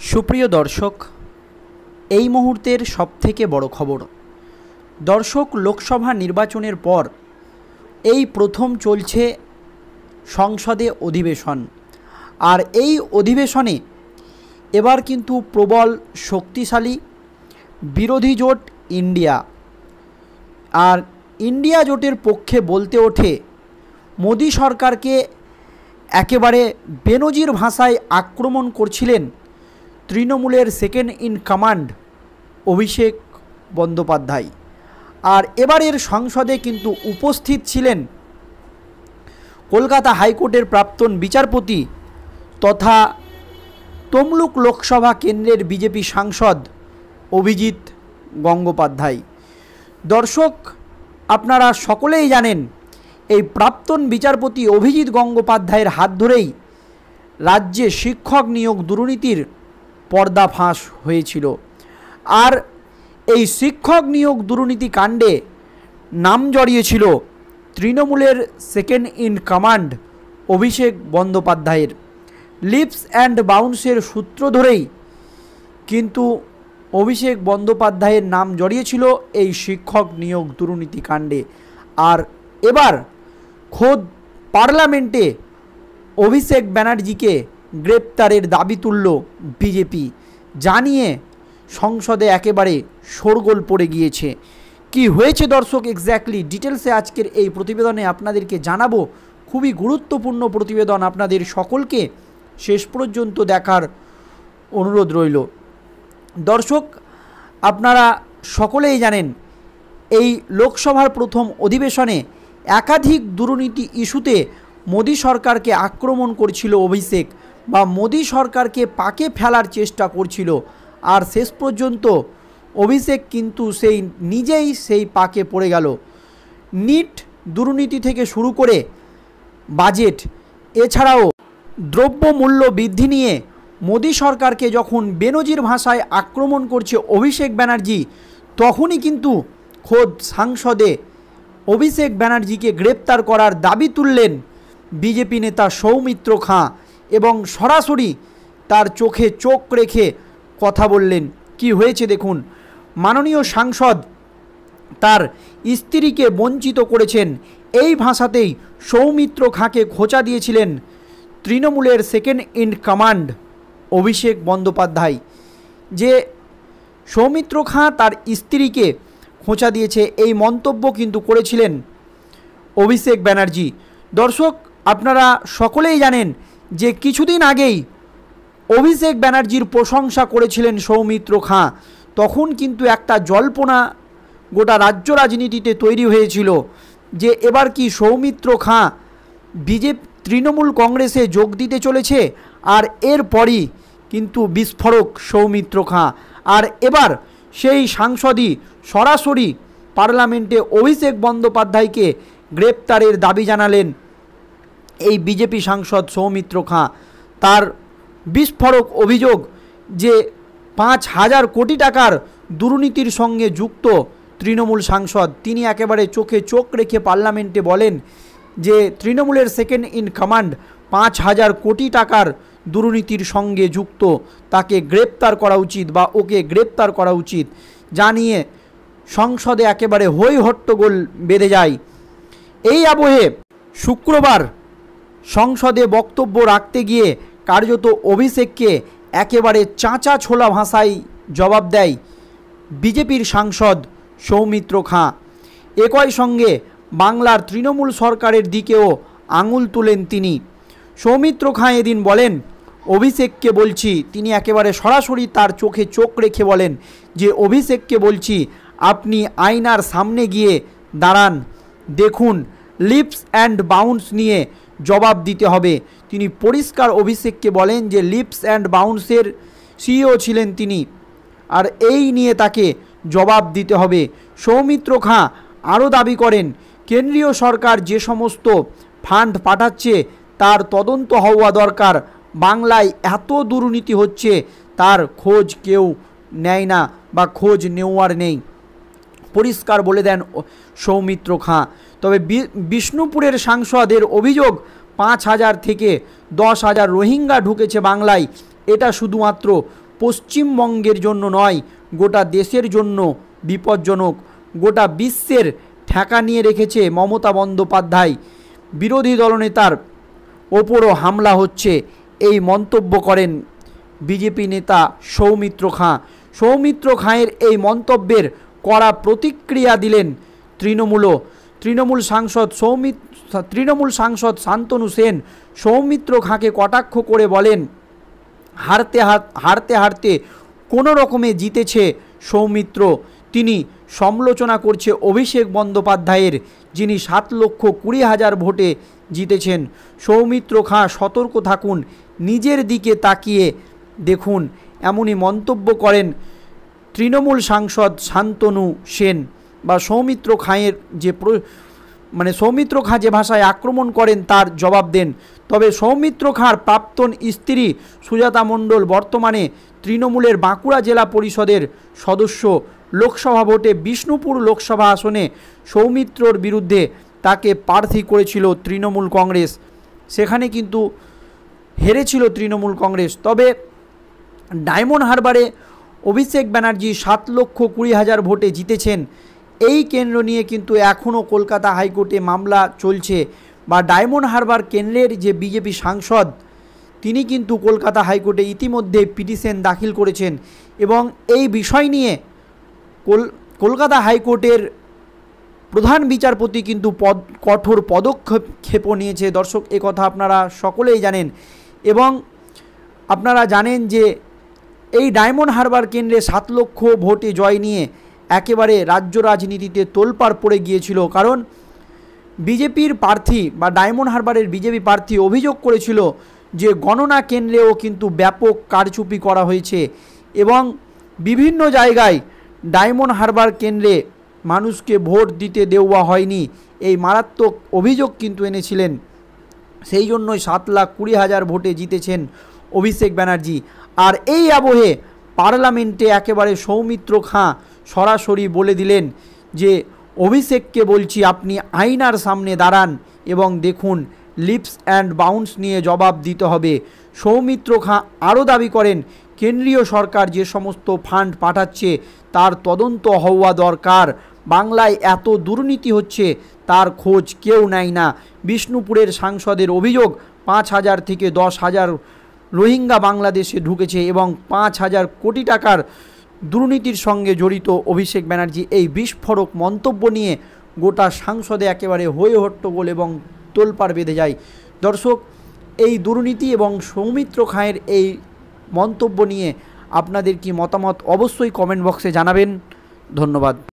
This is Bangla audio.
সুপ্রিয় দর্শক, এই মুহূর্তের সবথেকে বড় খবর। দর্শক, লোকসভা নির্বাচনের পর এই প্রথম চলছে সংসদে অধিবেশন। আর এই অধিবেশনে এবার কিন্তু প্রবল শক্তিশালী বিরোধী জোট ইন্ডিয়া। আর ইন্ডিয়া জোটের পক্ষে বলতে ওঠে মোদি সরকারকে একেবারে বেনজির ভাষায় আক্রমণ করছিলেন তৃণমূলের second in command Abhishek Bandyopadhyay. আর এবারের সংসদে কিন্তু উপস্থিত ছিলেন কলকাতা হাইকোর্টের প্রাক্তন বিচারপতি তথা তমলুক লোকসভা কেন্দ্রের বিজেপি সাংসদ অভিজিৎ গঙ্গোপাধ্যায়। দর্শক, আপনারা সকলেই জানেন এই প্রাক্তন বিচারপতি অভিজিৎ গঙ্গোপাধ্যায়ের হাত ধরেই রাজ্যে শিক্ষক নিয়োগ দুর্নীতির পর্দাফাঁস হয়েছিল। আর এই শিক্ষক নিয়োগ দুর্নীতি কাণ্ডে নাম জড়িয়েছিল তৃণমূলের সেকেন্ড ইন কমান্ড অভিষেক বন্দ্যোপাধ্যায়ের। লিপস অ্যান্ড বাউন্সের সূত্র ধরেই কিন্তু অভিষেক বন্দ্যোপাধ্যায়ের নাম জড়িয়েছিল এই শিক্ষক নিয়োগ দুর্নীতি কাণ্ডে। আর এবার খোদ পার্লামেন্টে অভিষেক ব্যানার্জিকে গ্রেপ্তারের দাবি তুলল বিজেপি, জানিয়ে সংসদে একেবারে শোরগোল পড়ে গিয়েছে। কি হয়েছে দর্শক এক্স্যাক্টলি ডিটেলসে আজকের এই প্রতিবেদনে আপনাদেরকে জানাবো। খুবই গুরুত্বপূর্ণ প্রতিবেদন, আপনাদের সকলকে শেষ পর্যন্ত দেখার অনুরোধ রইল। দর্শক, আপনারা সকলেই জানেন এই লোকসভার প্রথম অধিবেশনে একাধিক দুর্নীতি ইস্যুতে মোদি সরকারকে আক্রমণ করছিল অভিষেক, বা মোদি সরকারকে পাকে ফেলার চেষ্টা করছিল। আর শেষ পর্যন্ত অভিষেক কিন্তু নিজেই সেই পাকে পড়ে গেল। নিট দুর্নীতি থেকে শুরু করে বাজেট, এছাড়াও দ্রব্যমূল্য বৃদ্ধি নিয়ে মোদি সরকারকে যখন বেনজির ভাষায় আক্রমণ করছে অভিষেক ব্যানার্জি, তখনই কিন্তু খোদ সংসদে অভিষেক ব্যানার্জিকে গ্রেপ্তার করার দাবি তুললেন বিজেপি নেতা সৌমিত্র খাঁ, এবং সরাসরি তার চোখে চোখ রেখে কথা বললেন। কি হয়েছে দেখুন। মাননীয় সাংসদ তার স্ত্রীকে বঞ্চিত করেছেন, এই ভাষাতেই সৌমিত্র খাঁকে খোঁচা দিয়েছিলেন তৃণমূলের second in command Abhishek Bandyopadhyay. যে সৌমিত্র খাঁ তার স্ত্রীকে খোঁচা দিয়েছে, এই মন্তব্য কিন্তু করেছিলেন অভিষেক ব্যানার্জি। দর্শক, আপনারা সকলেই জানেন যে কিছুদিন আগেই অভিষেক ব্যানার্জির প্রশংসা করেছিলেন সৌমিত্র খাঁ। তখন কিন্তু একটা জল্পনা গোটা রাজ্য রাজনীতিতে তৈরি হয়েছিল যে এবার কি সৌমিত্র খাঁ বিজেপি তৃণমূল কংগ্রেসে যোগ দিতে চলেছে। আর এরপরই কিন্তু বিস্ফোরক সৌমিত্র খাঁ। আর এবার সেই সাংসদই সরাসরি পার্লামেন্টে অভিষেক বন্দ্যোপাধ্যায়কে গ্রেপ্তারের দাবি জানালেন এই বিজেপি সাংসদ সৌমিত্র খাঁ। তার বিস্ফোরক অভিযোগ যে 5,000 কোটি টাকার দুর্নীতির সঙ্গে যুক্ত তৃণমূল সাংসদ। তিনি একেবারে চোখে চোখ রেখে পার্লামেন্টে বলেন যে তৃণমূলের সেকেন্ড ইন কমান্ড 5,000 কোটি টাকার দুর্নীতির সঙ্গে যুক্ত, তাকে গ্রেপ্তার করা উচিত বা ওকে গ্রেপ্তার করা উচিত, জানিয়ে সংসদে একেবারে হই হট্টগোল বেঁধে যায়। এই আবহে শুক্রবার সংসদে বক্তব্য রাখতে গিয়ে কার্যত অভিষেককে একেবারে চাঁচা ছোলা ভাষায় জবাব দেয় বিজেপির সাংসদ সৌমিত্র খাঁ। একই সঙ্গে বাংলার তৃণমূল সরকারের দিকেও আঙুল তুলেন তিনি। সৌমিত্র খাঁ এদিন বলেন, অভিষেককে বলছি, তিনি একেবারে সরাসরি তার চোখে চোখ রেখে বলেন যে অভিষেককে বলছি, আপনি আয়নার সামনে গিয়ে দাঁড়ান, দেখুন লিপস অ্যান্ড বাউন্স নিয়ে জবাব দিতে হবে। তিনি পরিষ্কার অভিষেককে বলেন যে লিপস অ্যান্ড বাউন্সের সিইও ছিলেন তিনি, আর এই নিয়ে তাকে জবাব দিতে হবে। সৌমিত্র খাঁ আরও দাবি করেন, কেন্দ্রীয় সরকার যে সমস্ত ফান্ড পাঠাচ্ছে তার তদন্ত হওয়া দরকার। বাংলায় এত দুর্নীতি হচ্ছে তার খোঁজ কেউ নেয় না বা খোঁজ নেওয়ার নেই, পরিষ্কার বলে দেন সৌমিত্র খাঁ। তবে বিষ্ণুপুরের সাংসদের অভিযোগ 5,000 থেকে 10,000 রোহিঙ্গা ঢুকেছে বাংলায়, এটা শুধুমাত্র পশ্চিমবঙ্গের জন্য নয়, গোটা দেশের জন্য বিপজ্জনক। গোটা বিশ্বের ঠেকা নিয়ে রেখেছে মমতা বন্দ্যোপাধ্যায়। বিরোধী দলনেতার ওপরও হামলা হচ্ছে, এই মন্তব্য করেন বিজেপি নেতা সৌমিত্র খাঁ। সৌমিত্র খাঁয়ের এই মন্তব্যের কড়া প্রতিক্রিয়া দিলেন তৃণমূল সাংসদ শান্তনু সেন। সৌমিত্র খাঁকে কটাক্ষ করে বলেন, হারতে হারতে কোনো রকমে জিতেছে সৌমিত্র। তিনি সমালোচনা করছে অভিষেক বন্দ্যোপাধ্যায়ের, যিনি 7,20,000 ভোটে জিতেছেন। সৌমিত্র খাঁ, সতর্ক থাকুন, নিজের দিকে তাকিয়ে দেখুন, এমনই মন্তব্য করেন তৃণমূল সাংসদ শান্তনু সেন। বা সৌমিত্র খাঁয়ের সৌমিত্র খাঁ যে ভাষায় আক্রমণ করেন তার জবাব দেন। তবে সৌমিত্র খাঁর প্রাক্তন স্ত্রী সুজাতা মণ্ডল বর্তমানে তৃণমূলের বাঁকুড়া জেলা পরিষদের সদস্য। লোকসভা ভোটে বিষ্ণুপুর লোকসভা আসনে সৌমিত্রর বিরুদ্ধে তাকে প্রার্থী করেছিল তৃণমূল কংগ্রেস, সেখানে কিন্তু হেরেছিল তৃণমূল কংগ্রেস। তবে ডায়মন্ড হারবারে অভিষেক ব্যানার্জি 7,20,000 ভোটে জিতেছেন, এই কেন্দ্র নিয়ে কিন্তু এখনও কলকাতা হাইকোর্টে মামলা চলছে। বা ডায়মন্ড হারবার কেন্দ্রের যে বিজেপি সাংসদ, তিনি কিন্তু কলকাতা হাইকোর্টে ইতিমধ্যে পিটিশন দাখিল করেছেন এবং এই বিষয় নিয়ে কলকাতা হাইকোর্টের প্রধান বিচারপতি কিন্তু কঠোর পদক্ষেপ নিয়েছে। দর্শক, কথা আপনারা সকলেই জানেন এবং আপনারা জানেন যে এই ডায়মন্ড হারবার কেন্দ্রে 7 লক্ষ ভোটে জয় নিয়ে একেবারে রাজ্য রাজনীতিতে তোলপাড় পড়ে গিয়েছিল। কারণ বিজেপির প্রার্থী বা ডায়মন্ড হারবারের বিজেপি প্রার্থী অভিযোগ করেছিল যে গণনা কেন্দ্রেও কিন্তু ব্যাপক কারচুপি করা হয়েছে এবং বিভিন্ন জায়গায় ডায়মন্ড হারবার কেন্দ্রে মানুষকে ভোট দিতে দেওয়া হয়নি, এই মারাত্মক অভিযোগ কিন্তু এনেছিলেন। সেই জন্যই 7,20,000 ভোটে জিতেছেন অভিষেক ব্যানার্জি। আর এই আবহে পার্লামেন্টে একেবারে সৌমিত্র খাঁ সরাসরি বলে দিলেন যে অভিষেককে বলছি, আপনি আয়নার সামনে দাঁড়ান এবং দেখুন, লিপস অ্যান্ড বাউন্স নিয়ে জবাব দিতে হবে। সৌমিত্র খাঁ আরও দাবি করেন, কেন্দ্রীয় সরকার যে সমস্ত ফান্ড পাঠাচ্ছে তার তদন্ত হওয়া দরকার। বাংলায় এত দুর্নীতি হচ্ছে তার খোঁজ কেউ নেয় না। বিষ্ণুপুরের সাংসদের অভিযোগ 5,000 থেকে 10,000 রোহিঙ্গা বাংলাদেশে ঢুকেছে এবং 5,000 কোটি টাকার দুর্নীতির সঙ্গে জড়িত অভিষেক ব্যানার্জি। এই বিস্ফোরক মন্তব্য নিয়ে গোটা সাংসদে একেবারে হয়ে হট্টগোল এবং তোলপাড় বেঁধে যায়। দর্শক, এই দুর্নীতি এবং সৌমিত্র খাঁয়ের এই মন্তব্য নিয়ে আপনাদের কি মতামত অবশ্যই কমেন্ট বক্সে জানাবেন। ধন্যবাদ।